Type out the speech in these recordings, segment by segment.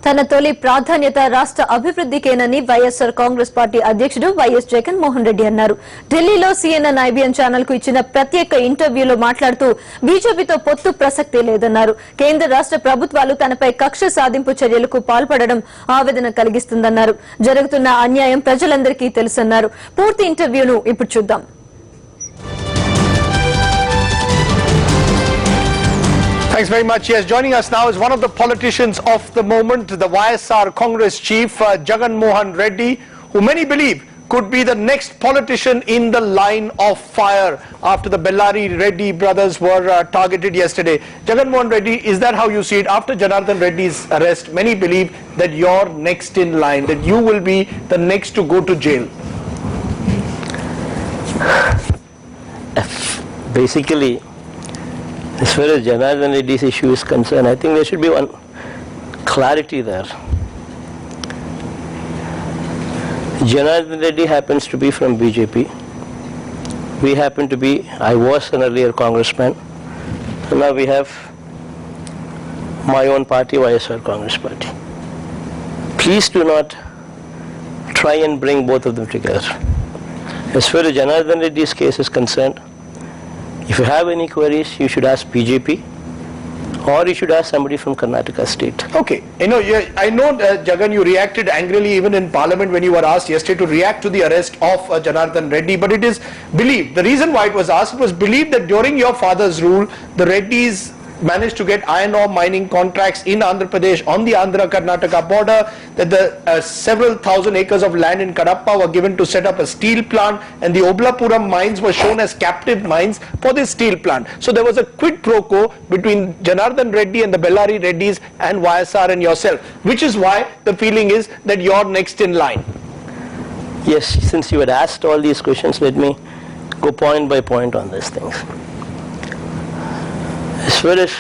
తన తొలి ప్రాధాన్యత రాష్ట్ర అభివృద్ధికేనని వైఎస్ఆర్ కాంగ్రెస్ పార్టీ అధ్యక్షుడు వైఎస్ జగన్ మోహన్ రెడ్డి అన్నారు. ఢిల్లీలో CNN IBN ఛానల్ కు ఇచ్చిన ప్రత్యేక ఇంటర్వ్యూలో మాట్లాడుతూ బీజేపీతో పొత్తు ప్రసక్తే లేదన్నారు. కేంద్ర రాష్ట్ర ప్రభుత్వాలు తనపై కక్ష సాధింపు చర్యలకు పాల్పడడం ఆవేదన కలిగిస్తుందన్నారు. జరుగుతున్న అన్యాయం ప్రజలందరికీ తెలుసన్నారు. పూర్తి ఇంటర్వ్యూను ఇప్పుడు చూద్దాం. Thanks very much. Yes, joining us now is one of the politicians of the moment, the YSR Congress chief, Jagan Mohan Reddy, who many believe could be the next politician in the line of fire after the Bellary Reddy brothers were targeted yesterday. Jagan Mohan Reddy, is that how you see it? After Janardhan Reddy's arrest, many believe that you're next in line, that you will be the next to go to jail. Basically, as far as Janardhan Reddy's issue is concerned, I think there should be one clarity there. Janardhan Reddy happens to be from BJP. We happen to be, I was an earlier congressman, and now we have my own party, YSR Congress Party. Please do not try and bring both of them together. As far as Janardhan Reddy's case is concerned, if you have any queries, you should ask BJP or you should ask somebody from Karnataka state. Okay, I know Jagan, you reacted angrily even in parliament when you were asked yesterday to react to the arrest of Janardhan Reddy, but it is believed, the reason why it was asked was believed that during your father's rule, the Reddys managed to get iron ore mining contracts in Andhra Pradesh on the Andhra-Karnataka border, that the several thousand acres of land in Kadapa were given to set up a steel plant, and the Oblapuram mines were shown as captive mines for this steel plant. So there was a quid pro quo between Janardhan Reddy and the Bellary Reddys and YSR and yourself, which is why the feeling is that you're next in line. Yes, since you had asked all these questions, let me go point by point on these things. As far as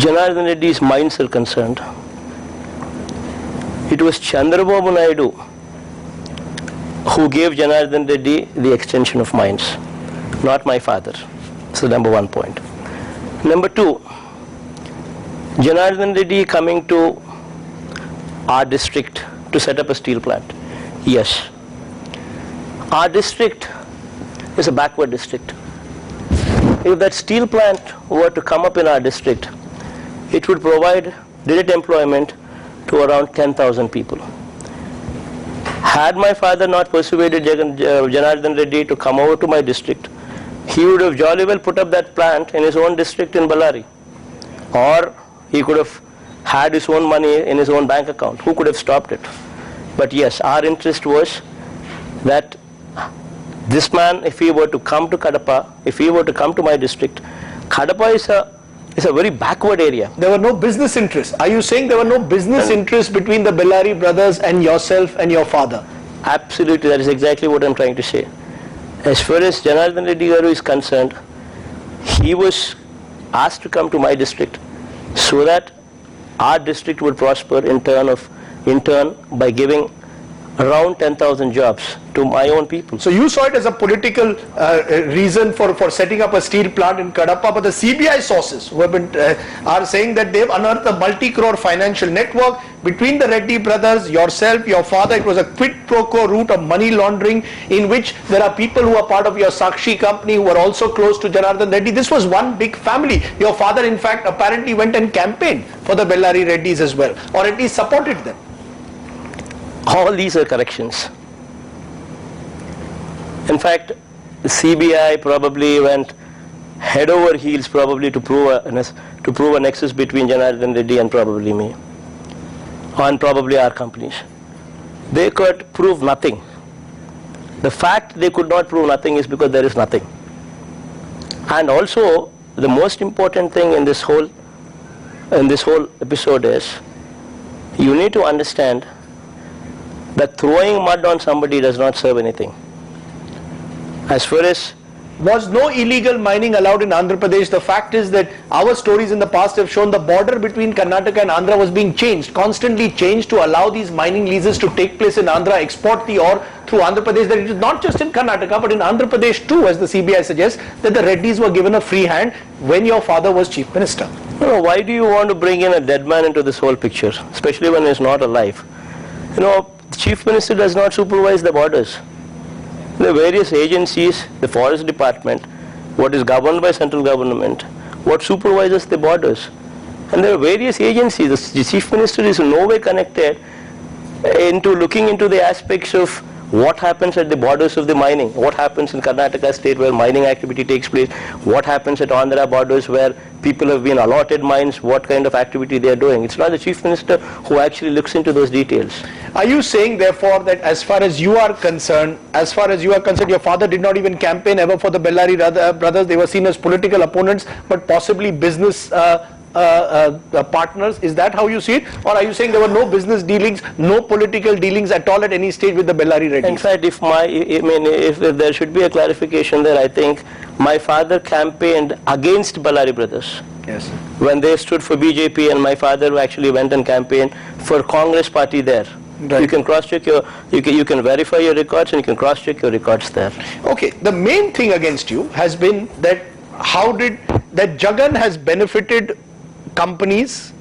Janardhan Reddy's mines are concerned, it was Chandrababu Naidu who gave Janardhan Reddy the extension of mines, not my father. So number one point. Number two, Janardhan Reddy coming to our district to set up a steel plant. Yes, our district is a backward district. If that steel plant were to come up in our district, it would provide direct employment to around 10,000 people. Had my father not persuaded Janardhan Reddy to come over to my district, he would have jolly well put up that plant in his own district in Bellary. Or he could have had his own money in his own bank account. Who could have stopped it? But yes, our interest was that this man, if he were to come to Kadapa, if he were to come to my district, Kadapa is a very backward area. There were no business interests. Are you saying there were no business interests between the Bellary brothers and yourself and your father? Absolutely, that is exactly what I'm trying to say. As far as Janardhan Reddy Garu is concerned, he was asked to come to my district so that our district would prosper in turn by giving around 10,000 jobs to my own people. So you saw it as a political reason for setting up a steel plant in Kadapa, but the CBI sources who have been, are saying that they've unearthed a multi-crore financial network between the Reddy brothers, yourself, your father. It was a quid pro quo route of money laundering in which there are people who are part of your Sakshi company who are also close to Janardhan Reddy. This was one big family. Your father in fact apparently went and campaigned for the Bellary Reddys as well, or at least supported them. All these are corrections. In fact, the CBI probably went head over heels probably to prove a nexus between Janardhan Reddy and probably me, and probably our companies. They could prove nothing. The fact they could not prove nothing is because there is nothing. And also, the most important thing in this whole episode is, you need to understand that throwing mud on somebody does not serve anything. As far as was no illegal mining allowed in Andhra Pradesh, the fact is that our stories in the past have shown the border between Karnataka and Andhra was being changed, constantly changed to allow these mining leases to take place in Andhra, export the ore through Andhra Pradesh. That it is not just in Karnataka but in Andhra Pradesh too, as the CBI suggests, that the Reddys were given a free hand when your father was Chief Minister. No, why do you want to bring in a dead man into this whole picture, especially when he's not alive? The Chief Minister does not supervise the borders. The various agencies, the Forest Department, what is governed by central government, what supervises the borders. And there are various agencies. The Chief Minister is in no way connected into looking into the aspects of what happens at the borders of the mining, what happens in Karnataka state where mining activity takes place, what happens at Andhra borders where people have been allotted mines, what kind of activity they are doing. It's not the Chief Minister who actually looks into those details. Are you saying therefore that as far as you are concerned, your father did not even campaign ever for the Bellary brothers? They were seen as political opponents but possibly business partners? Is that how you see it? Or are you saying there were no business dealings, no political dealings at all at any stage with the Bellary Reddys? In fact, if there should be a clarification there, I think my father campaigned against Bellary brothers. Yes. When they stood for BJP, and my father actually went and campaigned for Congress party there. Right. You can cross-check you can verify your records and you can cross-check your records there. Okay, the main thing against you has been that Jagan has benefited companies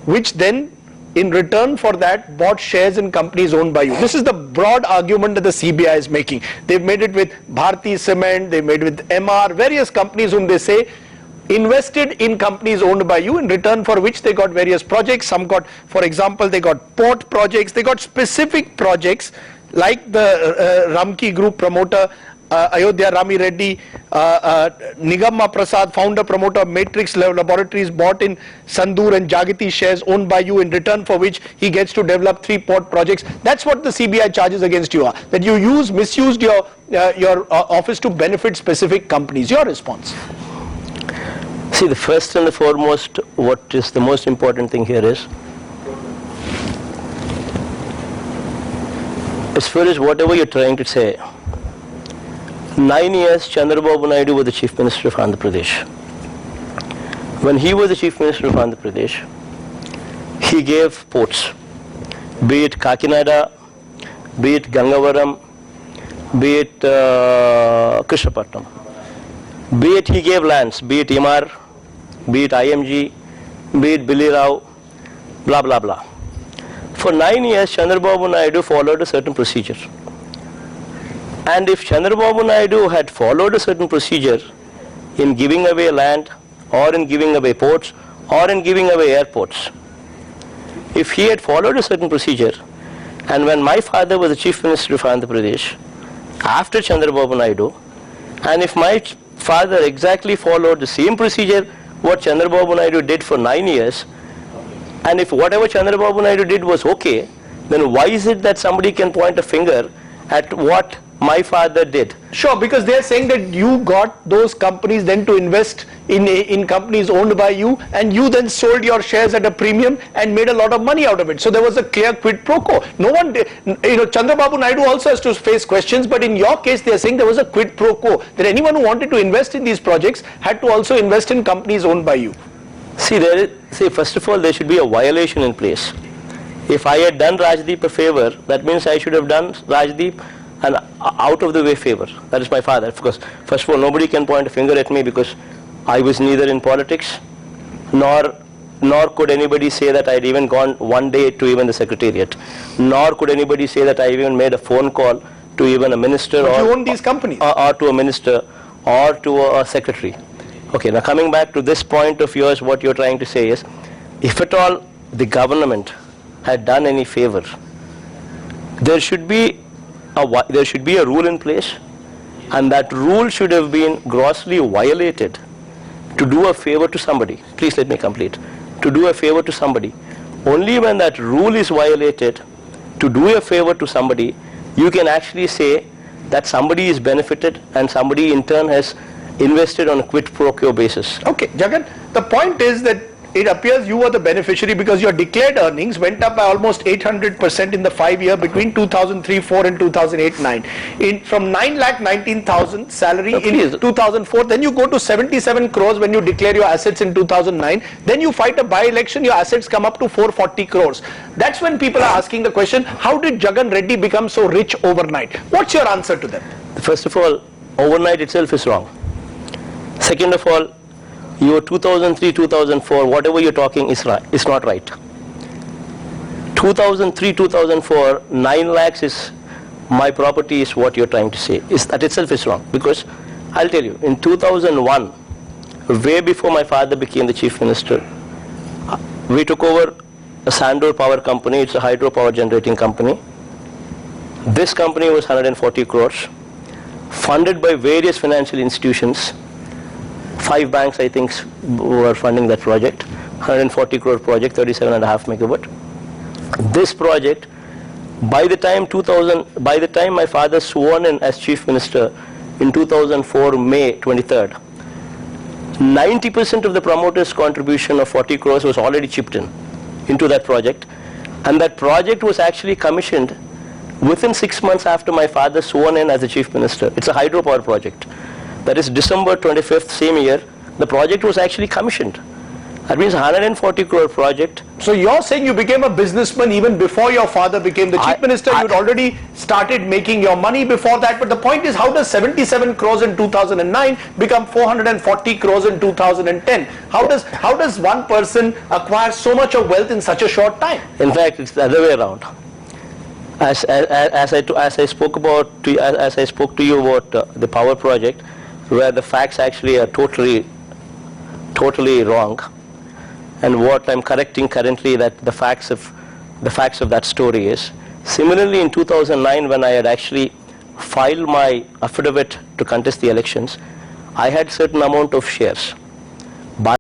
which then in return for that bought shares in companies owned by you. This is the broad argument that the CBI is making. They've made it with Bharti Cement, they've made it with MR, various companies whom they say invested in companies owned by you, in return for which they got various projects. Some got, for example, they got port projects, they got specific projects like the Ramki Group promoter, Ayodhya Rami Reddy, Nigamma Prasad, founder promoter of Matrix Laboratories, bought in Sandur and Jagati shares owned by you, in return for which he gets to develop 3 port projects. That's what the CBI charges against you are, that you misused your office to benefit specific companies. Your response? See, the first and the foremost, what is the most important thing here is, as far as whatever you're trying to say, 9 years Chandrababu Naidu was the Chief Minister of Andhra Pradesh. When he was the Chief Minister of Andhra Pradesh, he gave ports, be it Kakinada, be it Gangavaram, be it Krishnapatnam, be it he gave lands, be it Imar, be it IMG, be it Billy Rao, blah blah blah. For 9 years Chandrababu Naidu followed a certain procedure. And if Chandrababu Naidu had followed a certain procedure in giving away land, or in giving away ports, or in giving away airports, if he had followed a certain procedure, and when my father was the Chief Minister of Andhra Pradesh, after Chandrababu Naidu, and if my father exactly followed the same procedure what Chandrababu Naidu did for 9 years, and if whatever Chandrababu Naidu did was okay, then why is it that somebody can point a finger at what my father did? Sure, because they are saying that you got those companies then to invest in companies owned by you, and you then sold your shares at a premium and made a lot of money out of it. So there was a clear quid pro quo. No one, Chandrababu Naidu also has to face questions, but in your case they are saying there was a quid pro quo, that anyone who wanted to invest in these projects had to also invest in companies owned by you. See, first of all, there should be a violation in place. If I had done Rajdeep a favor, that means I should have done Rajdeep an out of the way favor. That is my father. Of course, first of all, nobody can point a finger at me because I was neither in politics, nor could anybody say that I had even gone one day to even the secretariat, nor could anybody say that I even made a phone call to even a minister, but you own these companies, or to a minister, or to a secretary. Okay, now coming back to this point of yours, what you're trying to say is, if at all the government had done any favor, there should be a rule in place, and that rule should have been grossly violated to do a favor to somebody. Please let me complete. To do a favor to somebody. Only when that rule is violated to do a favor to somebody, you can actually say that somebody is benefited and somebody in turn has invested on a quid pro quo basis. Okay, Jagan, the point is that it appears you were the beneficiary because your declared earnings went up by almost 800% in the 5 year between 2003-4 and 2008-9. From 9,19,000 salary in 2004, then you go to 77 crores when you declare your assets in 2009. Then you fight a by-election, your assets come up to 440 crores. That's when people are asking the question, how did Jagan Reddy become so rich overnight? What's your answer to them? First of all, overnight itself is wrong. Second of all, Your 2003, 2004, whatever you're talking is not right. 2003, 2004, 9 lakhs is my property is what you're trying to say. That itself is wrong. Because I'll tell you, in 2001, way before my father became the chief minister, we took over a Sandor Power Company. It's a hydropower generating company. This company was 140 crores, funded by various financial institutions. 5 banks, I think, were funding that project. 140 crore project, 37.5 megawatt. This project, by the time my father sworn in as chief minister in 2004, May 23rd, 90% of the promoters' contribution of 40 crores was already chipped in into that project, and that project was actually commissioned within 6 months after my father sworn in as the chief minister. It's a hydropower project. That is December 25th, same year, the project was actually commissioned. That means 140 crore project. So you're saying you became a businessman even before your father became the chief minister. You'd already started making your money before that. But the point is, how does 77 crores in 2009 become 440 crores in 2010? How does one person acquire so much of wealth in such a short time? In fact, it's the other way around. As I spoke to you about the power project, where the facts actually are totally wrong. And what I'm correcting currently, that the facts of that story is, similarly in 2009, when I had actually filed my affidavit to contest the elections, I had certain amount of shares.